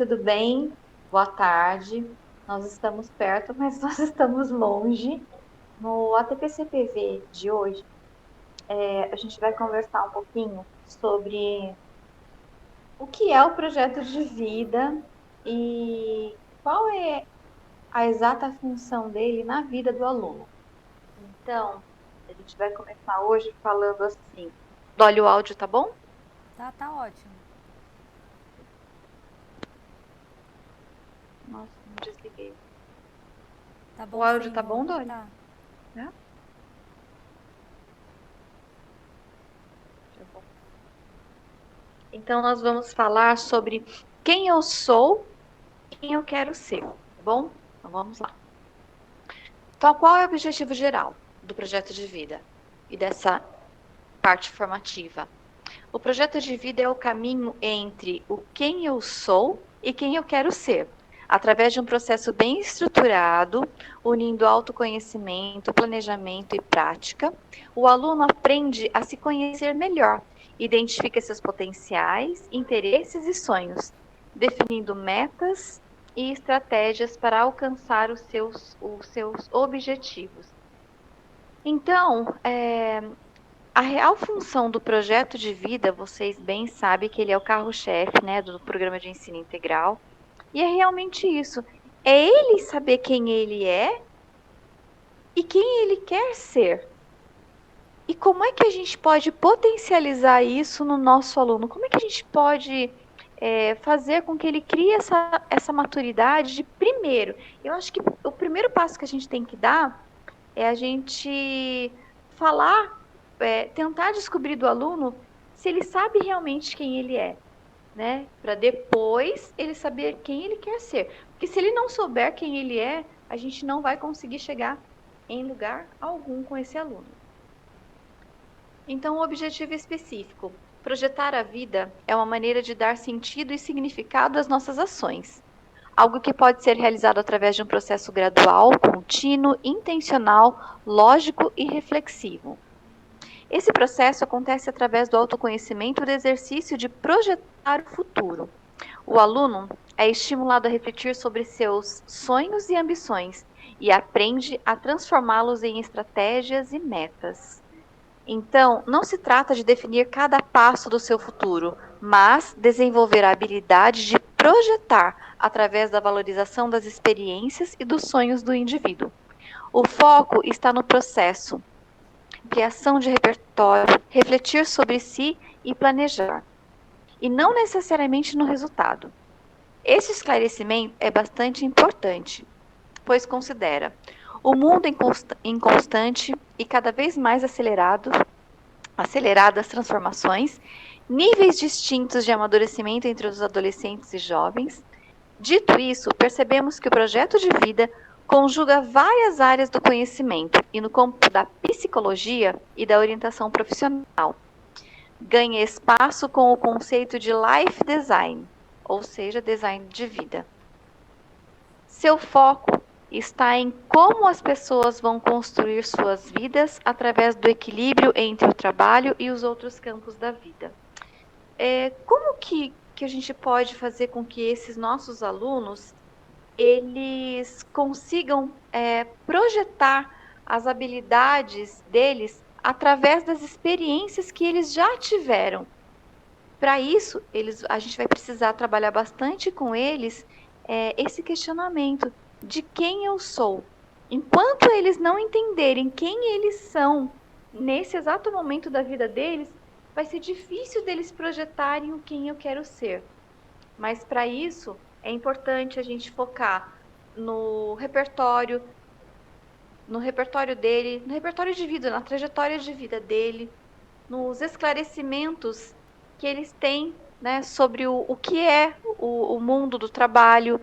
tudo bem? Boa tarde. Nós estamos perto, mas nós estamos longe. No ATP-CPV de hoje, a gente vai conversar um pouquinho sobre o que é o projeto de vida e qual é a exata função dele na vida do aluno. Então, a gente vai começar hoje falando assim. Dolly, o áudio tá bom? Tá ótimo. Nossa, não desliguei. Tá O bom áudio tá sim, bom, Dolly? tá. Tá? Tá bom. Então, nós vamos falar sobre quem eu sou e quem eu quero ser, tá bom? Então, vamos lá. Então, qual é o objetivo geral do projeto de vida e dessa parte formativa? O projeto de vida é o caminho entre o quem eu sou e quem eu quero ser, através de um processo bem estruturado, unindo autoconhecimento, planejamento e prática. O aluno aprende a se conhecer melhor, identifica seus potenciais, interesses e sonhos, definindo metas e estratégias para alcançar os seus objetivos. Então, a real função do projeto de vida, vocês bem sabem que ele é o carro-chefe, né, do programa de ensino integral. E é realmente isso. É ele saber quem ele é e quem ele quer ser. E como é que a gente pode potencializar isso no nosso aluno? Como é que a gente pode fazer com que ele crie essa maturidade de primeiro? Eu acho que o primeiro passo que a gente tem que dar é a gente falar, tentar descobrir do aluno se ele sabe realmente quem ele é, né? Para depois ele saber quem ele quer ser. Porque se ele não souber quem ele é, a gente não vai conseguir chegar em lugar algum com esse aluno. Então, o objetivo específico. Projetar a vida é uma maneira de dar sentido e significado às nossas ações. Algo que pode ser realizado através de um processo gradual, contínuo, intencional, lógico e reflexivo. Esse processo acontece através do autoconhecimento e do exercício de projetar o futuro. O aluno é estimulado a refletir sobre seus sonhos e ambições e aprende a transformá-los em estratégias e metas. Então, não se trata de definir cada passo do seu futuro, mas desenvolver a habilidade de projetar através da valorização das experiências e dos sonhos do indivíduo. O foco está no processo, criação de repertório, refletir sobre si e planejar, e não necessariamente no resultado. Esse esclarecimento é bastante importante, pois considera o mundo em constante e cada vez mais aceleradas transformações, níveis distintos de amadurecimento entre os adolescentes e jovens. Dito isso, percebemos que o projeto de vida conjuga várias áreas do conhecimento e no campo da psicologia e da orientação profissional. Ganha espaço com o conceito de life design, ou seja, design de vida. Seu foco está em como as pessoas vão construir suas vidas através do equilíbrio entre o trabalho e os outros campos da vida. Como que a gente pode fazer com que esses nossos alunos eles consigam projetar as habilidades deles através das experiências que eles já tiveram? Para isso, a gente vai precisar trabalhar bastante com eles esse questionamento de quem eu sou. Enquanto eles não entenderem quem eles são nesse exato momento da vida deles, vai ser difícil deles projetarem o quem eu quero ser. Mas para isso, é importante a gente focar no repertório, no repertório dele, no repertório de vida, na trajetória de vida dele, nos esclarecimentos que eles têm, né, sobre o que é o mundo do trabalho,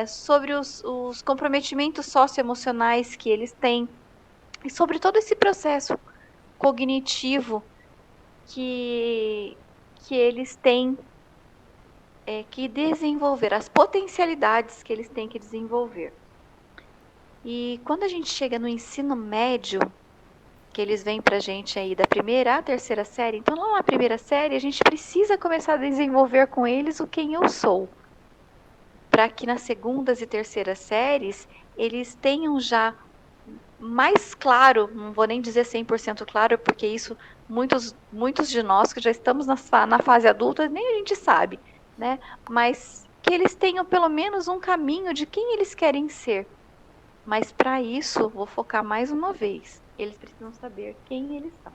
sobre os comprometimentos socioemocionais que eles têm e sobre todo esse processo cognitivo que, que eles têm que desenvolver, as potencialidades que eles têm que desenvolver. E quando a gente chega no ensino médio, que eles vêm para a gente aí da primeira à terceira série. Então, lá na primeira série, a gente precisa começar a desenvolver com eles o quem eu sou. para que nas segundas e terceiras séries eles tenham já mais claro, não vou nem dizer 100% claro, porque isso muitos de nós que já estamos na fase adulta nem a gente sabe, né? Mas que eles tenham pelo menos um caminho de quem eles querem ser. Mas para isso, vou focar mais uma vez, eles precisam saber quem eles são.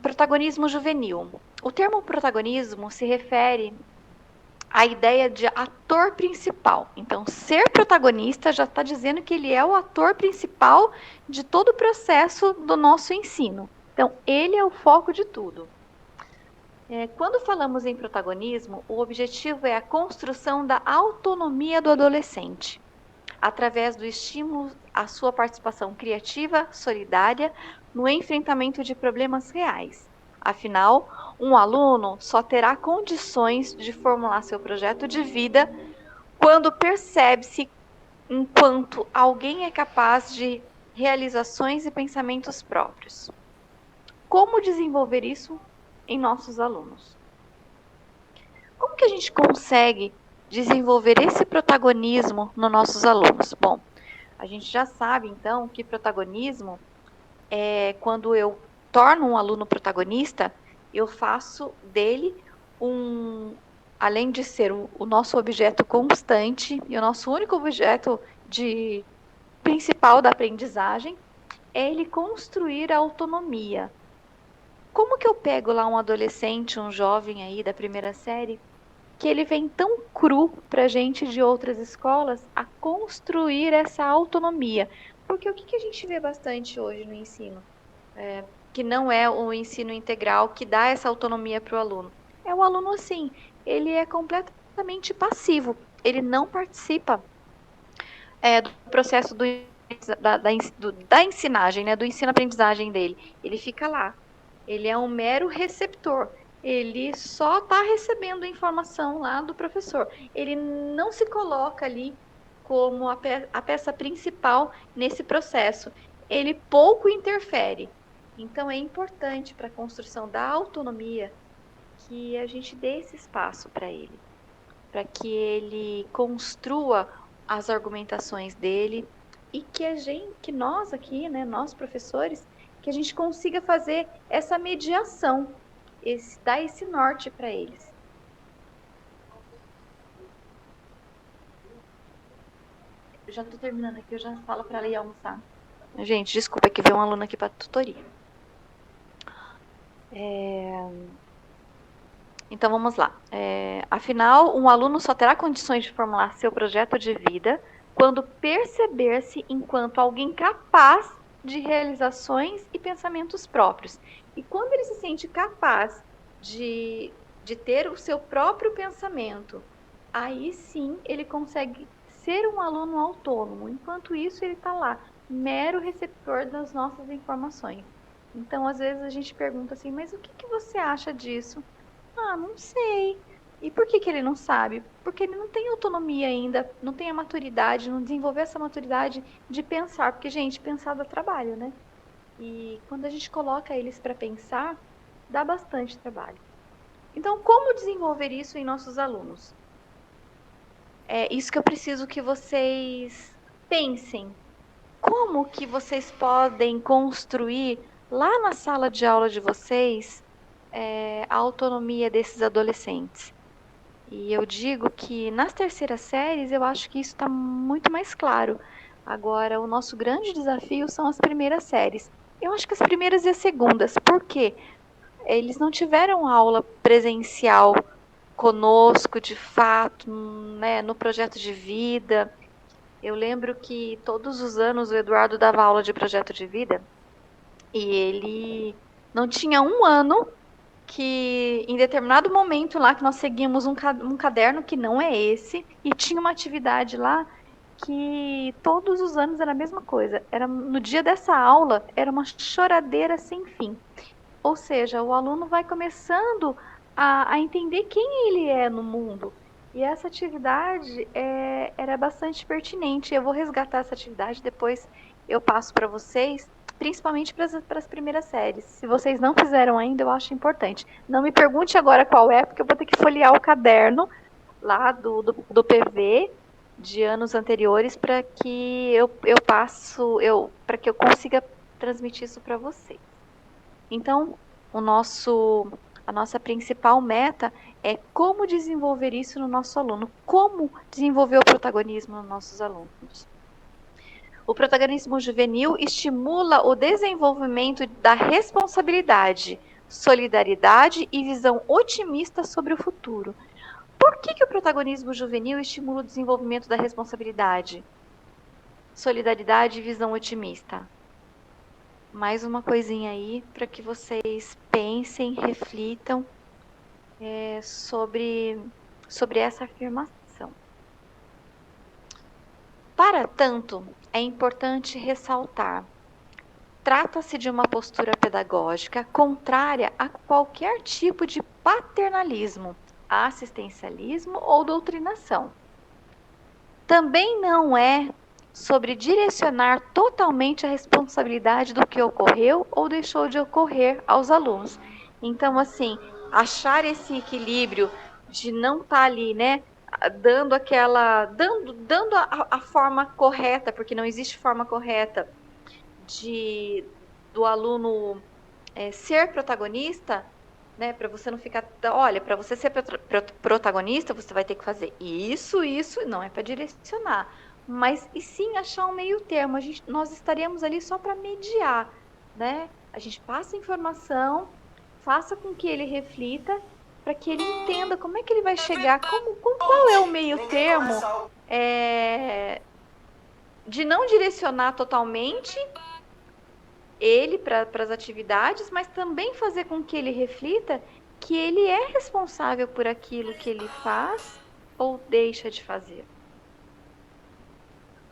Protagonismo juvenil. O termo protagonismo se refere à ideia de ator principal. Então, ser protagonista já está dizendo que ele é o ator principal de todo o processo do nosso ensino. Então, ele é o foco de tudo. Quando falamos em protagonismo, o objetivo é a construção da autonomia do adolescente, através do estímulo à sua participação criativa, solidária, no enfrentamento de problemas reais. Afinal, um aluno só terá condições de formular seu projeto de vida quando percebe-se enquanto alguém é capaz de realizações e pensamentos próprios. Como desenvolver isso em nossos alunos? Como que a gente consegue desenvolver esse protagonismo nos nossos alunos? Bom, a gente já sabe, então, que protagonismo é quando eu torno um aluno protagonista, eu faço dele além de ser o nosso objeto constante e o nosso único objeto principal da aprendizagem, é ele construir a autonomia. Como que eu pego lá um adolescente, um jovem aí da primeira série, que ele vem tão cru para a gente de outras escolas a construir essa autonomia? Porque o que a gente vê bastante hoje no ensino? Que não é o ensino integral que dá essa autonomia para o aluno. É o aluno assim, ele é completamente passivo, ele não participa do processo da ensinagem, né, do ensino-aprendizagem dele. Ele fica lá, ele é um mero receptor, ele só está recebendo a informação lá do professor. Ele não se coloca ali como a peça principal nesse processo. Ele pouco interfere. Então, é importante para a construção da autonomia que a gente dê esse espaço para ele, para que ele construa as argumentações dele e que nós aqui, né, nós professores, que a gente consiga fazer essa mediação, dar esse norte para eles. Eu já estou terminando aqui, eu já falo para ela ir almoçar. Gente, desculpa, que veio um aluno aqui para tutoria. Então vamos lá. Afinal, um aluno só terá condições de formular seu projeto de vida quando perceber-se enquanto alguém capaz de realizações e pensamentos próprios. E quando ele se sente capaz de ter o seu próprio pensamento, aí sim ele consegue ser um aluno autônomo. Enquanto isso, ele está lá, mero receptor das nossas informações. Então, às vezes a gente pergunta assim, mas o que você acha disso? Ah, não sei. E por que ele não sabe? Porque ele não tem autonomia ainda, não tem a maturidade, não desenvolveu essa maturidade de pensar. Porque, gente, pensar dá trabalho, né? E quando a gente coloca eles para pensar, dá bastante trabalho. Então, como desenvolver isso em nossos alunos? É isso que eu preciso que vocês pensem. Como que vocês podem construir lá na sala de aula de vocês a autonomia desses adolescentes? E eu digo que nas terceiras séries eu acho que isso está muito mais claro. Agora, o nosso grande desafio são as primeiras séries. Eu acho que as primeiras e as segundas. Por quê? Eles não tiveram aula presencial conosco, de fato, né, no projeto de vida. Eu lembro que todos os anos o Eduardo dava aula de projeto de vida e ele não tinha um ano que em determinado momento lá que nós seguimos um caderno que não é esse e tinha uma atividade lá que todos os anos era a mesma coisa. Era no dia dessa aula era uma choradeira sem fim. Ou seja, o aluno vai começando a entender quem ele é no mundo. E essa atividade era bastante pertinente. Eu vou resgatar essa atividade, depois eu passo para vocês, principalmente para as primeiras séries. Se vocês não fizeram ainda, eu acho importante. Não me pergunte agora qual é, porque eu vou ter que folhear o caderno lá do PV de anos anteriores para que para que eu consiga transmitir isso para vocês. Então, a nossa principal meta é como desenvolver isso no nosso aluno, como desenvolver o protagonismo nos nossos alunos. O protagonismo juvenil estimula o desenvolvimento da responsabilidade, solidariedade e visão otimista sobre o futuro. Por que o protagonismo juvenil estimula o desenvolvimento da responsabilidade, solidariedade e visão otimista? Mais uma coisinha aí para que vocês pensem, reflitam sobre essa afirmação. Para tanto, é importante ressaltar: trata-se de uma postura pedagógica contrária a qualquer tipo de paternalismo, assistencialismo ou doutrinação. Também não é sobre direcionar totalmente a responsabilidade do que ocorreu ou deixou de ocorrer aos alunos. Então, assim, achar esse equilíbrio de não estar ali, né, dando a forma correta, porque não existe forma correta do aluno ser protagonista, né, para você não ficar, olha, para você ser protagonista, você vai ter que fazer isso, não é para direcionar, mas e sim achar um meio termo. Nós estaríamos ali só para mediar, né? A gente passa informação, faça com que ele reflita, para que ele entenda como é que ele vai chegar, qual é o meio termo de não direcionar totalmente ele para as atividades, mas também fazer com que ele reflita que ele é responsável por aquilo que ele faz ou deixa de fazer.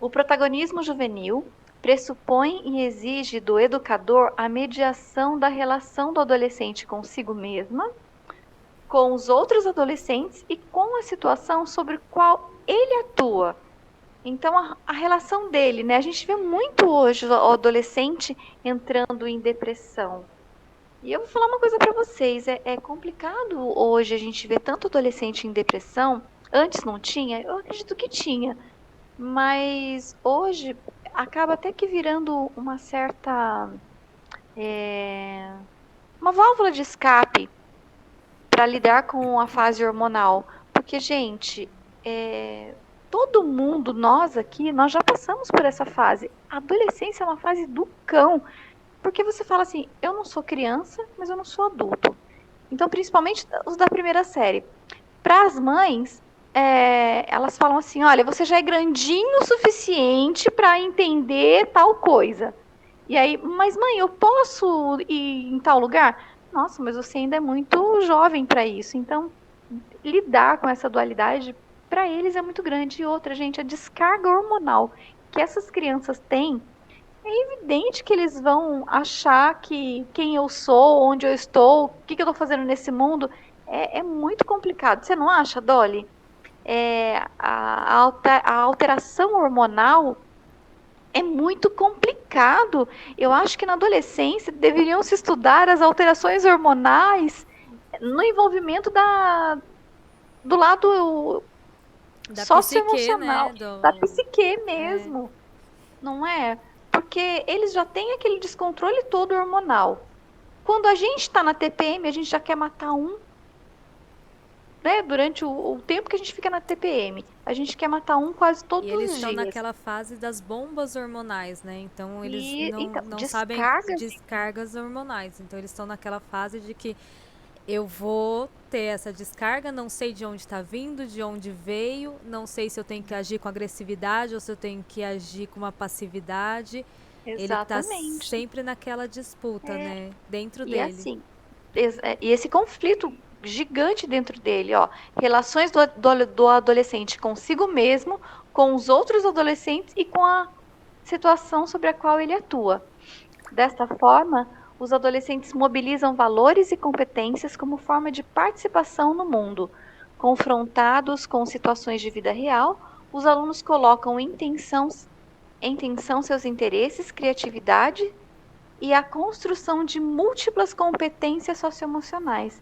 O protagonismo juvenil pressupõe e exige do educador a mediação da relação do adolescente consigo mesma, com os outros adolescentes e com a situação sobre a qual ele atua. Então, a relação dele, né? A gente vê muito hoje o adolescente entrando em depressão. E eu vou falar uma coisa para vocês, é complicado hoje a gente ver tanto adolescente em depressão. Antes não tinha, eu acredito que tinha, mas hoje acaba até que virando uma certa uma válvula de escape para lidar com a fase hormonal, porque, gente, todo mundo, nós aqui, nós já passamos por essa fase. A adolescência é uma fase do cão, porque você fala assim, eu não sou criança, mas eu não sou adulto. Então, principalmente os da primeira série. Para as mães, elas falam assim, olha, você já é grandinho o suficiente para entender tal coisa. E aí, mas mãe, eu posso ir em tal lugar? Nossa, mas você ainda é muito jovem para isso. Então, lidar com essa dualidade, para eles é muito grande. E outra, gente, a descarga hormonal que essas crianças têm, é evidente que eles vão achar que quem eu sou, onde eu estou, o que eu estou fazendo nesse mundo, é muito complicado. Você não acha, Dolly? A alteração hormonal é muito complicado. Eu acho que na adolescência deveriam se estudar as alterações hormonais no envolvimento do lado Da socioemocional, psique, né? da psique mesmo, não é? Porque eles já têm aquele descontrole todo hormonal. Quando a gente está na TPM, a gente já quer matar um, né? Durante o tempo que a gente fica na TPM, a gente quer matar um quase todos os dias. E eles estão naquela fase das bombas hormonais, né? Então eles não sabem descargas hormonais. Então eles estão naquela fase de que eu vou ter essa descarga, não sei de onde está vindo, de onde veio, não sei se eu tenho que agir com agressividade ou se eu tenho que agir com uma passividade. Exatamente. Ele está sempre naquela disputa, né? Dentro e dele. Assim, e esse conflito gigante dentro dele, ó, relações do adolescente consigo mesmo, com os outros adolescentes e com a situação sobre a qual ele atua. Desta forma, os adolescentes mobilizam valores e competências como forma de participação no mundo. Confrontados com situações de vida real, os alunos colocam em tensão seus interesses, criatividade e a construção de múltiplas competências socioemocionais.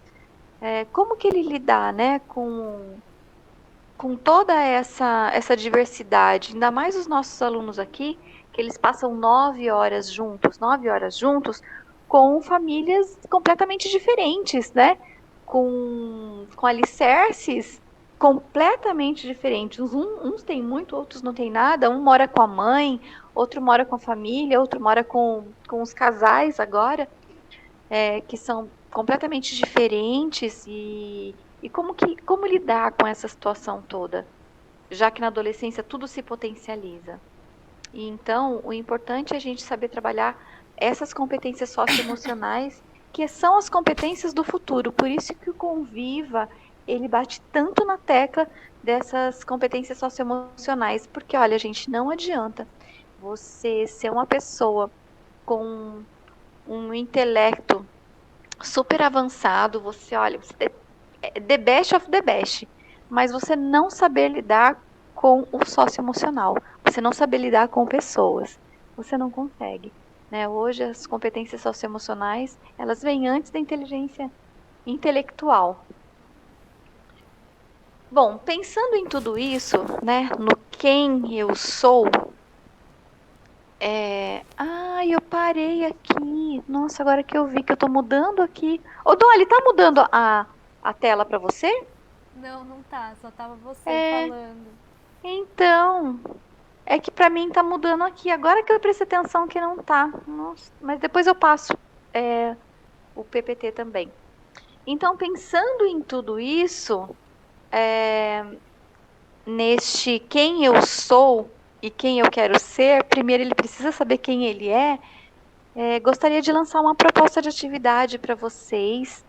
Como que ele lidar, né, com toda essa diversidade, ainda mais os nossos alunos aqui, que eles passam 9 horas juntos, com famílias completamente diferentes, né? Com alicerces completamente diferentes. Uns têm muito, outros não têm nada. Um mora com a mãe, outro mora com a família, outro mora com os casais agora, que são completamente diferentes e como lidar com essa situação toda, já que na adolescência tudo se potencializa. E então, o importante é a gente saber trabalhar essas competências socioemocionais, que são as competências do futuro. Por isso que o Conviva, ele bate tanto na tecla dessas competências socioemocionais, porque olha, gente, não adianta você ser uma pessoa com um intelecto super avançado, você é the best of the best, mas você não saber lidar com o socioemocional, você não saber lidar com pessoas, você não consegue. Né? Hoje as competências socioemocionais, elas vêm antes da inteligência intelectual. Bom, pensando em tudo isso, né, no quem eu sou, eu parei aqui. Nossa, agora que eu vi que eu tô mudando aqui. Ô, Dolly, tá mudando a tela para você? Não, não tá. Só tava você falando. Então, é que para mim tá mudando aqui. Agora que eu prestei atenção que não tá. Nossa, mas depois eu passo o PPT também. Então, pensando em tudo isso, neste quem eu sou e quem eu quero ser, primeiro ele precisa saber quem ele é. Gostaria de lançar uma proposta de atividade para vocês,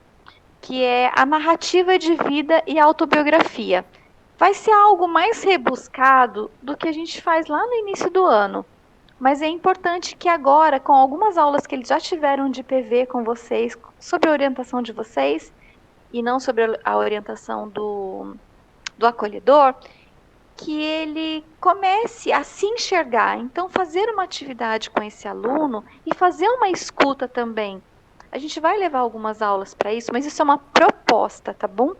que é a narrativa de vida e autobiografia. Vai ser algo mais rebuscado do que a gente faz lá no início do ano, mas é importante que agora, com algumas aulas que eles já tiveram de PV com vocês, sob a orientação de vocês, e não sobre a orientação do acolhedor, que ele comece a se enxergar. Então, fazer uma atividade com esse aluno e fazer uma escuta também. A gente vai levar algumas aulas para isso, mas isso é uma proposta, tá bom?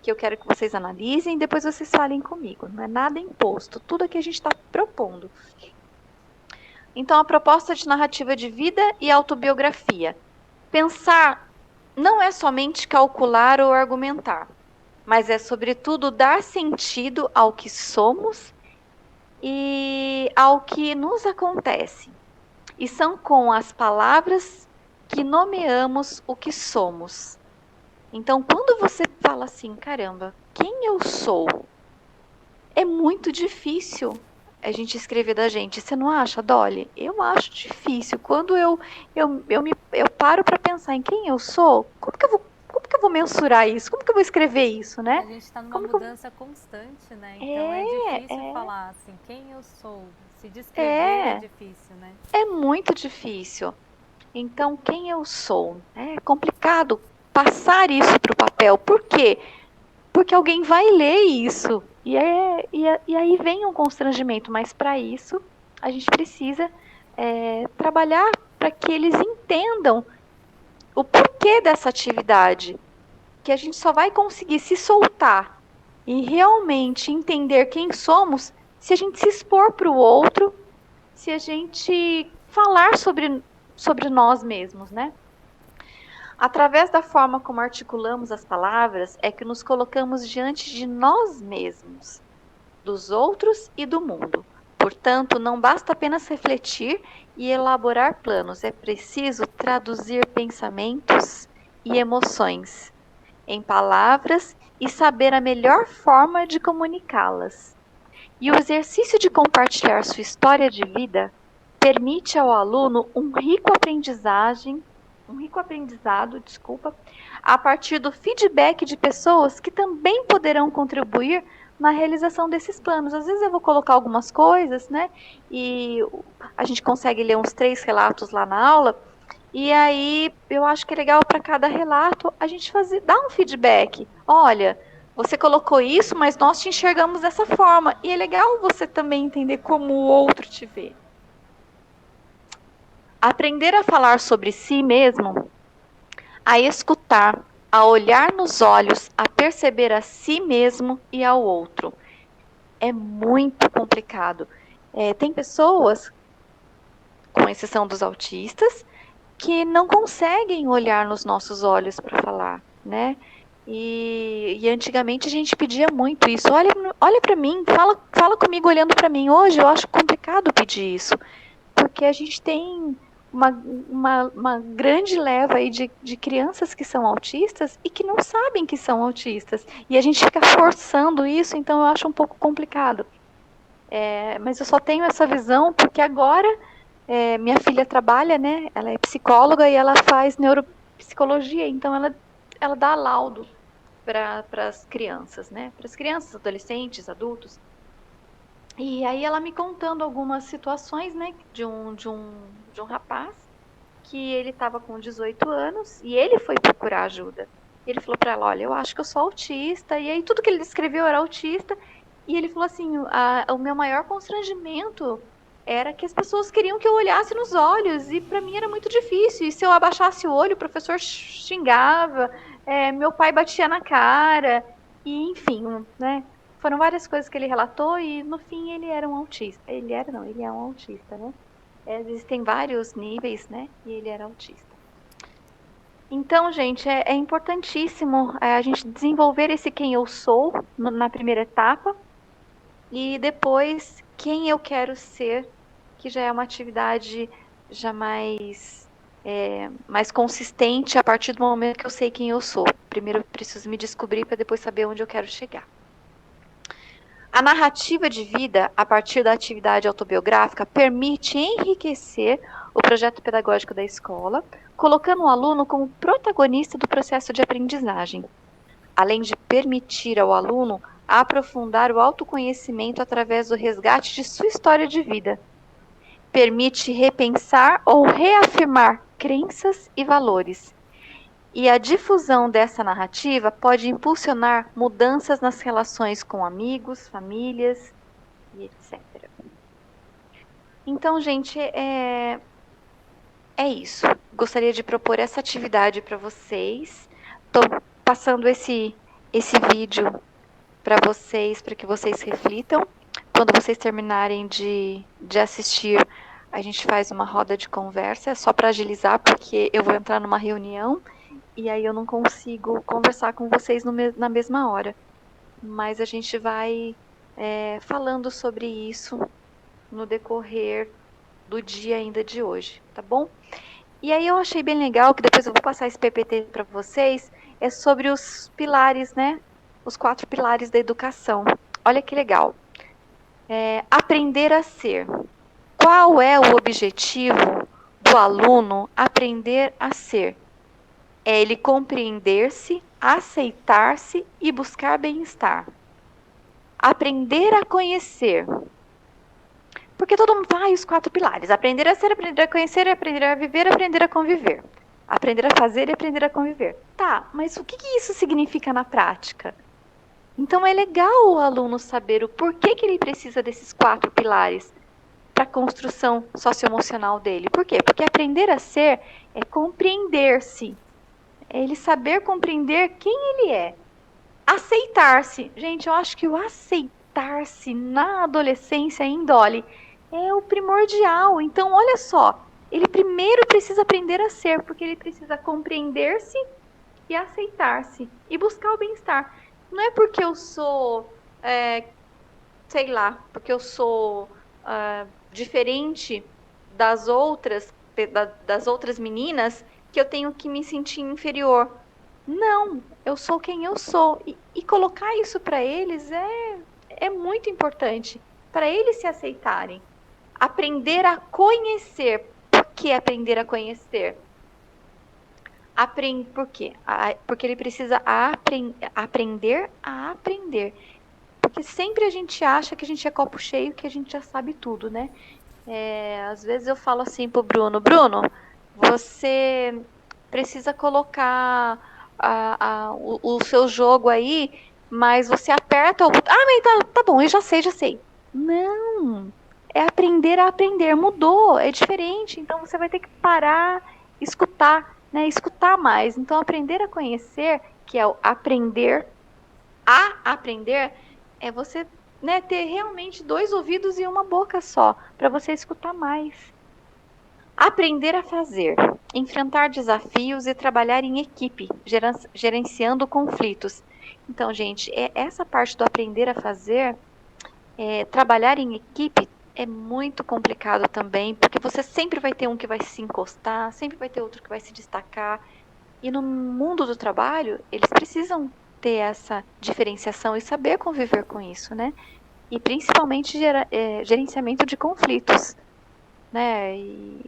Que eu quero que vocês analisem e depois vocês falem comigo. Não é nada imposto, tudo aqui a gente está propondo. Então, a proposta de narrativa de vida e autobiografia. Pensar não é somente calcular ou argumentar, mas é, sobretudo, dar sentido ao que somos e ao que nos acontece. E são com as palavras que nomeamos o que somos. Então, quando você fala assim, caramba, quem eu sou? É muito difícil a gente escrever da gente. Você não acha, Dolly? Eu acho difícil. Quando eu paro para pensar em quem eu sou, como que eu vou mensurar isso? Como que eu vou escrever isso, né? A gente está numa mudança constante, né? Então é difícil falar assim, quem eu sou. Se descrever é difícil, né? É muito difícil. Então, quem eu sou? É complicado passar isso para o papel. Por quê? Porque alguém vai ler isso. E aí vem um constrangimento. Mas para isso, a gente precisa trabalhar para que eles entendam o porquê dessa atividade. Que a gente só vai conseguir se soltar e realmente entender quem somos se a gente se expor para o outro, se a gente falar sobre nós mesmos, né? Através da forma como articulamos as palavras, é que nos colocamos diante de nós mesmos, dos outros e do mundo. Portanto, não basta apenas refletir e elaborar planos, é preciso traduzir pensamentos e emoções em palavras e saber a melhor forma de comunicá-las. E o exercício de compartilhar sua história de vida permite ao aluno um rico aprendizado, a partir do feedback de pessoas que também poderão contribuir na realização desses planos. Às vezes eu vou colocar algumas coisas, né? E a gente consegue ler uns 3 relatos lá na aula. E aí eu acho que é legal para cada relato a gente dar um feedback. Olha, você colocou isso, mas nós te enxergamos dessa forma. E é legal você também entender como o outro te vê. Aprender a falar sobre si mesmo, a escutar, a olhar nos olhos, a perceber a si mesmo e ao outro. É muito complicado. Tem pessoas, com exceção dos autistas, que não conseguem olhar nos nossos olhos para falar, né? E antigamente a gente pedia muito isso. Olha para mim, fala comigo olhando para mim. Hoje eu acho complicado pedir isso, porque a gente tem uma grande leva aí de crianças que são autistas e que não sabem que são autistas. E a gente fica forçando isso, então eu acho um pouco complicado. Mas eu só tenho essa visão porque agora minha filha trabalha, né? Ela é psicóloga e ela faz neuropsicologia, então ela dá laudo para as crianças, né? Para as crianças, adolescentes, adultos. E aí ela me contando algumas situações, né? De um rapaz que ele estava com 18 anos e ele foi procurar ajuda. Ele falou para ela, olha, eu acho que eu sou autista. E aí tudo que ele descreveu era autista. E ele falou assim, o meu maior constrangimento era que as pessoas queriam que eu olhasse nos olhos e para mim era muito difícil. E se eu abaixasse o olho, o professor xingava, meu pai batia na cara, e enfim, né? Foram várias coisas que ele relatou e no fim ele era um autista. Ele é um autista, né? Existem vários níveis, né? E ele era autista. Então, gente, é importantíssimo a gente desenvolver esse quem eu sou na primeira etapa e depois quem eu quero ser, que já é uma atividade já mais consistente a partir do momento que eu sei quem eu sou. Primeiro eu preciso me descobrir para depois saber onde eu quero chegar. A narrativa de vida, a partir da atividade autobiográfica, permite enriquecer o projeto pedagógico da escola, colocando o aluno como protagonista do processo de aprendizagem, além de permitir ao aluno aprofundar o autoconhecimento através do resgate de sua história de vida. Permite repensar ou reafirmar crenças e valores. E a difusão dessa narrativa pode impulsionar mudanças nas relações com amigos, famílias e etc. Então, gente, é isso. Gostaria de propor essa atividade para vocês. Estou passando esse vídeo para vocês, para que vocês reflitam. Quando vocês terminarem de assistir, a gente faz uma roda de conversa, é só para agilizar, porque eu vou entrar numa reunião e aí eu não consigo conversar com vocês na mesma hora. Mas a gente vai falando sobre isso no decorrer do dia ainda de hoje, tá bom? E aí eu achei bem legal, que depois eu vou passar esse PPT para vocês, é sobre os pilares, né? Os 4 pilares da educação. Olha que legal. Aprender a ser. Qual é o objetivo do aluno aprender a ser? É ele compreender-se, aceitar-se e buscar bem-estar. Aprender a conhecer. Porque todo mundo fala os 4 pilares. Aprender a ser, aprender a conhecer, aprender a viver, aprender a conviver. Aprender a fazer e aprender a conviver. Tá, mas o que isso significa na prática? Então é legal o aluno saber o porquê que ele precisa desses 4 pilares para a construção socioemocional dele. Por quê? Porque aprender a ser é compreender-se. É ele saber compreender quem ele é. Aceitar-se. Gente, eu acho que o aceitar-se na adolescência ainda, olha, é o primordial. Então, olha só, ele primeiro precisa aprender a ser, porque ele precisa compreender-se e aceitar-se e buscar o bem-estar. Não é porque eu sou, sei lá, porque eu sou diferente das outras meninas que eu tenho que me sentir inferior. Não, eu sou quem eu sou. E colocar isso para eles é muito importante, para eles se aceitarem. Aprender a conhecer. Por que aprender a conhecer? Por quê? Porque ele precisa aprender a aprender. Porque sempre a gente acha que a gente é copo cheio, que a gente já sabe tudo, né? Às vezes eu falo assim pro Bruno, você precisa colocar o seu jogo aí, mas você aperta o botão. Ah, mas tá bom, eu já sei. Não, é aprender a aprender. Mudou, é diferente. Então você vai ter que parar, escutar, né? Escutar mais. Então aprender a conhecer, que é o aprender a aprender, é você, né, ter realmente 2 ouvidos e uma boca só, para você escutar mais. Aprender a fazer, enfrentar desafios e trabalhar em equipe, gerenciando conflitos. Então, gente, essa parte do aprender a fazer, trabalhar em equipe é muito complicado também, porque você sempre vai ter um que vai se encostar, sempre vai ter outro que vai se destacar. E no mundo do trabalho, eles precisam ter essa diferenciação e saber conviver com isso, né? E principalmente gerenciamento de conflitos, né? E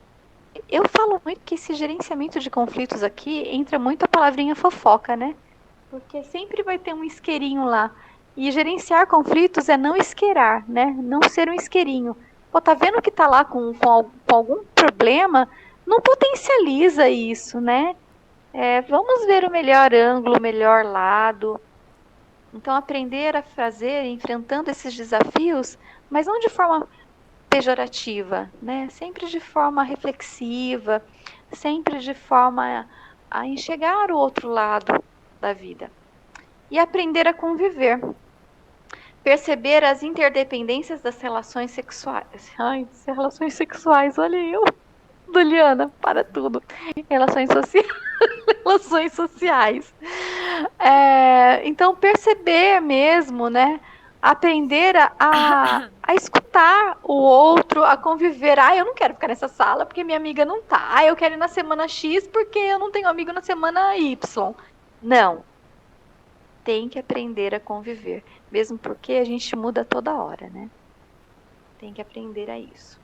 eu falo muito que esse gerenciamento de conflitos aqui entra muito a palavrinha fofoca, né? Porque sempre vai ter um isqueirinho lá. E gerenciar conflitos é não isqueirar, né? Não ser um isqueirinho. Pô, tá vendo que tá lá com algum problema? Não potencializa isso, né? Vamos ver o melhor ângulo, o melhor lado. Então, aprender a fazer, enfrentando esses desafios, mas não de forma pejorativa, né? Sempre de forma reflexiva, sempre de forma a enxergar o outro lado da vida. E aprender a conviver. Perceber as interdependências das relações sexuais. Ai, relações sexuais, olha eu. Juliana, para tudo. Relações sociais. Relações sociais. Então, perceber mesmo, né? Aprender a escutar o outro, a conviver. Eu não quero ficar nessa sala porque minha amiga não tá. Eu quero ir na semana X porque eu não tenho amigo na semana Y. Não. Tem que aprender a conviver. Mesmo porque a gente muda toda hora, né? Tem que aprender a isso.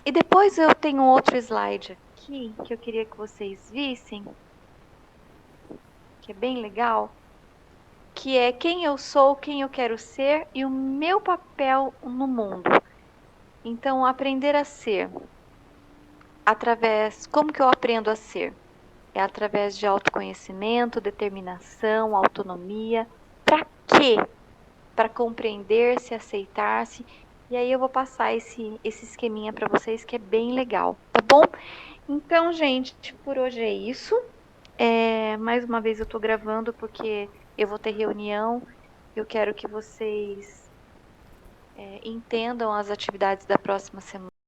E depois eu tenho outro slide aqui que eu queria que vocês vissem, que é bem legal, que é quem eu sou, quem eu quero ser e o meu papel no mundo. Então, aprender a ser, como que eu aprendo a ser? É através de autoconhecimento, determinação, autonomia. Para quê? Para compreender-se, aceitar-se. E aí eu vou passar esse esqueminha para vocês que é bem legal, tá bom? Então, gente, por hoje é isso. Mais uma vez eu tô gravando porque eu vou ter reunião. Eu quero que vocês entendam as atividades da próxima semana.